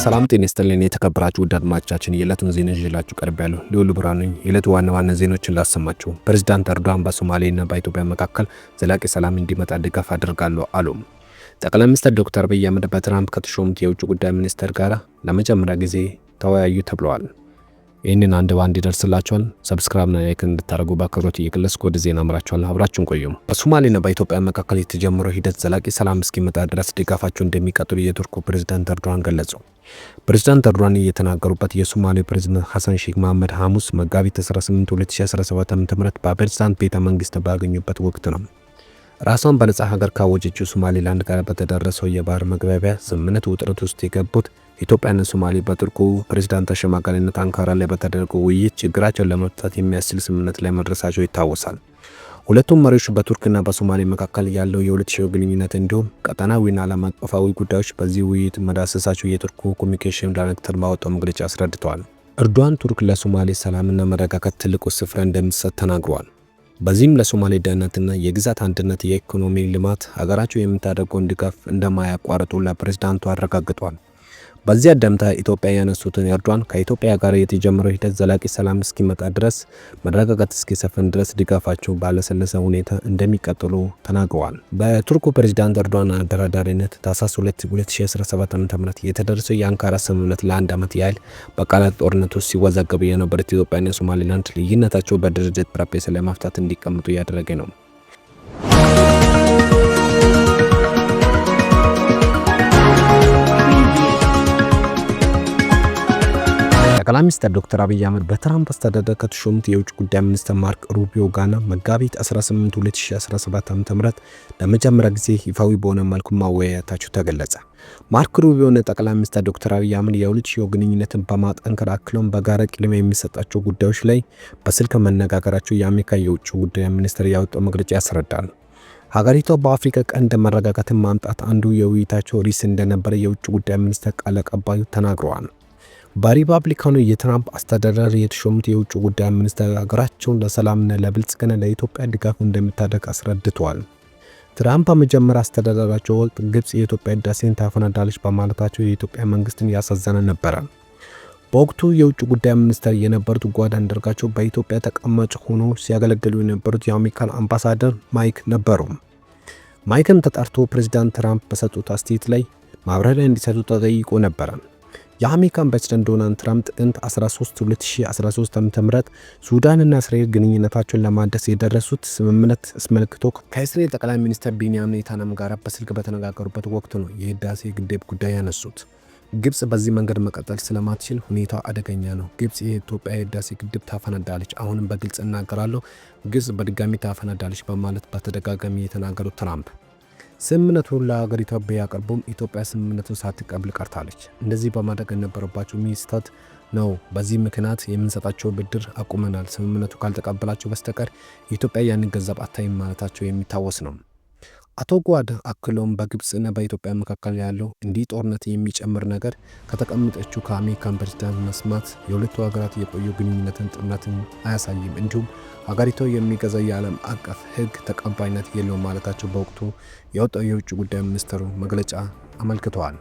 ሰላም ጤና ይስጥልኝ የተከበራችሁ ውድ አድማጮቻችን፣ የዕለቱን ዜና ይዤላችሁ ቀርቤያለሁ። ልዑል ብርሃኑ ነኝ። የዕለቱ ዋና ዜናዎችን ላሰማችሁ። ፕሬዝዳንት ኤርዶጋን በሶማሌና በኢትዮጵያ መካከል ዘላቂ ሰላም እንዲመጣ ድጋፍ አደርጋለሁ አሉ። ጠቅላይ ሚኒስትር ዶክተር አብይ አህመድ በትራምፕ ከተሾሙት የውጭ ጉዳይ ሚኒስትር ጋር ለመጀመሪያ ጊዜ ተወያዩ ተብለዋል። ይህንን አንድ ባንድ ይደርስላችኋል። ሰብስክራይብ እና ላይክ እንድታደርጉ በአክብሮት እየገለጽኩ ወደ ዜና አምራችኋለሁ። አብራችሁን ቆዩ። በሶማሌና በኢትዮጵያ መካከል የተጀመረው ሂደት ዘላቂ ሰላም እስኪመጣ ድረስ ድጋፋቸው እንደሚቀጥሉ የቱርኩ ፕሬዝዳንት ኤርዶጋን ገለጹ። ፕሬዝዳንት ኤርዶጋን የተናገሩበት የሶማሌ ፕሬዝዳንት ሐሰን ሼክ መሐመድ ሐሙስ መጋቢት 18 2017 ዓ.ም በፕሬዝዳንት ቤተ መንግስት ባገኙበት ወቅት ነው። ራሷን በነጻ ሀገር ካወጀችው ሶማሌላንድ ጋር በተደረሰው የባህር መግባቢያ ስምምነት ውጥረት ውስጥ የገቡት ኢትዮጵያና ሶማሌ በቱርኩ ፕሬዝዳንት አሸማጋይነት አንካራ ላይ በተደረገው ውይይት ችግራቸውን ለመፍታት የሚያስችል ስምምነት ላይ መድረሳቸው ይታወሳል። ሁለቱም መሪዎች በቱርክና በሶማሌ መካከል ያለው የሁለትዮሽ ግንኙነት እንዲሁም ቀጠናዊና ዓለም አቀፋዊ ጉዳዮች በዚህ ውይይት መዳሰሳቸው የቱርኩ ኮሚኒኬሽን ዳይሬክተር ባወጣው መግለጫ አስረድተዋል። ኤርዶጋን ቱርክ ለሶማሌ ሰላምና መረጋጋት ትልቁ ስፍራ እንደምትሰጥ ተናግረዋል። በዚህም ለሶማሌ ደህንነትና የግዛት አንድነት፣ የኢኮኖሚ ልማት ሀገራቸው የምታደርገውን ድጋፍ እንደማያቋርጡ ለፕሬዝዳንቱ አረጋግጧል። በዚህ አደምታ ኢትዮጵያ ያነሱትን ኤርዶጋን ከኢትዮጵያ ጋር የተጀመረው ሂደት ዘላቂ ሰላም እስኪመጣ ድረስ መረጋጋት እስኪሰፍን ድረስ ድጋፋቸው ባለሰለሰ ሁኔታ እንደሚቀጥሉ ተናግረዋል። በቱርኩ ፕሬዝዳንት ኤርዶጋን አደራዳሪነት ታህሳስ 2017 ዓ.ም የተደረሰው የአንካራ ስምምነት ለአንድ ዓመት ያህል በቃላት ጦርነት ውስጥ ሲወዛገቡ የነበሩት ኢትዮጵያና ሶማሌላንድ ልዩነታቸው በድርድር ጠረጴዛ ላይ መፍታት እንዲቀመጡ እያደረገ ነው። ጠቅላይ ሚኒስትር ዶክተር አብይ አህመድ በትራምፕ አስተዳደር ከተሾሙት የውጭ ጉዳይ ሚኒስትር ማርክ ሩቢዮ ጋር መጋቢት 18 2017 ዓ.ም ለመጀመሪያ ጊዜ ይፋዊ በሆነ መልኩ መወያየታቸው ተገለጸ። ማርክ ሩቢዮና ጠቅላይ ሚኒስትር ዶክተር አብይ አህመድ የሁለትዮሽ ግንኙነትን በማጠንከር አክለውም በጋራ ቅድሚያ የሚሰጣቸው ጉዳዮች ላይ በስልክ መነጋገራቸው የአሜሪካ የውጭ ጉዳይ ሚኒስትር ያወጣው መግለጫ ያስረዳል። ሀገሪቷ በአፍሪካ ቀንድ መረጋጋትን ማምጣት አንዱ የውይይታቸው ርዕስ እንደነበረ የውጭ ጉዳይ ሚኒስትር ቃል አቀባዩ ተናግረዋል። በሪፐብሊካኑ የትራምፕ አስተዳደር የተሾሙት የውጭ ጉዳይ ሚኒስትር ሀገራቸውን ለሰላምና ለብልጽግና ለኢትዮጵያ ድጋፍ እንደምታደርግ አስረድተዋል። ትራምፕ በመጀመሪያ አስተዳደራቸው ወቅት ግብጽ የኢትዮጵያ ህዳሴን ታፈነዳለች በማለታቸው የኢትዮጵያ መንግስትን ያሳዘነ ነበረ። በወቅቱ የውጭ ጉዳይ ሚኒስትር የነበሩት ጓድ አንዳርጋቸው በኢትዮጵያ ተቀማጭ ሆነው ሲያገለግሉ የነበሩት የአሜሪካን አምባሳደር ማይክ ነበሩ። ማይክም ተጠርቶ ፕሬዝዳንት ትራምፕ በሰጡት አስተያየት ላይ ማብራሪያ እንዲሰጡ ተጠይቆ ነበረ። የአሜሪካን ፕሬዝዳንት ዶናልድ ትራምፕ ጥቅምት 13 2013 ዓ.ም ሱዳንና እስራኤል ግንኙነታቸውን ለማደስ የደረሱት ስምምነት አስመልክቶ ከእስራኤል ጠቅላይ ሚኒስትር ቤንያሚን ኔታንያሁ ጋር በስልክ በተነጋገሩበት ወቅት ነው የህዳሴ ግድብ ጉዳይ ያነሱት። ግብጽ በዚህ መንገድ መቀጠል ስለማትችል ሁኔታው አደገኛ ነው። ግብጽ የኢትዮጵያ የህዳሴ ግድብ ታፈነዳለች፣ አሁንም በግልጽ እናገራለሁ፣ ግብጽ በድጋሚ ታፈነዳለች በማለት በተደጋጋሚ የተናገሩት ትራምፕ ስምምነቱን ለሀገሪቷ ቢያቀርቡም ኢትዮጵያ ስምምነቱን ሳትቀበል ቀርታለች። እንደዚህ በማድረግ የነበረባቸው ሚስታት ነው። በዚህ ምክንያት የምንሰጣቸው ብድር አቁመናል፣ ስምምነቱ ካልተቀበላቸው በስተቀር ኢትዮጵያ ያንን ገንዘብ አታይም ማለታቸው የሚታወስ ነው። አቶ ጓድ አክለውም በግብጽና በኢትዮጵያ መካከል ያለው እንዲህ ጦርነት የሚጨምር ነገር ከተቀመጠችው ከአሜሪካን ፕሬዝዳንት መስማት የሁለቱ ሀገራት የቆዩ ግንኙነትን ጥምነትን አያሳይም፣ እንዲሁም ሀገሪቱ የሚገዛ የዓለም አቀፍ ሕግ ተቀባይነት የለውም ማለታቸው በወቅቱ የወጣው የውጭ ጉዳይ ሚኒስትሩ መግለጫ አመልክተዋል።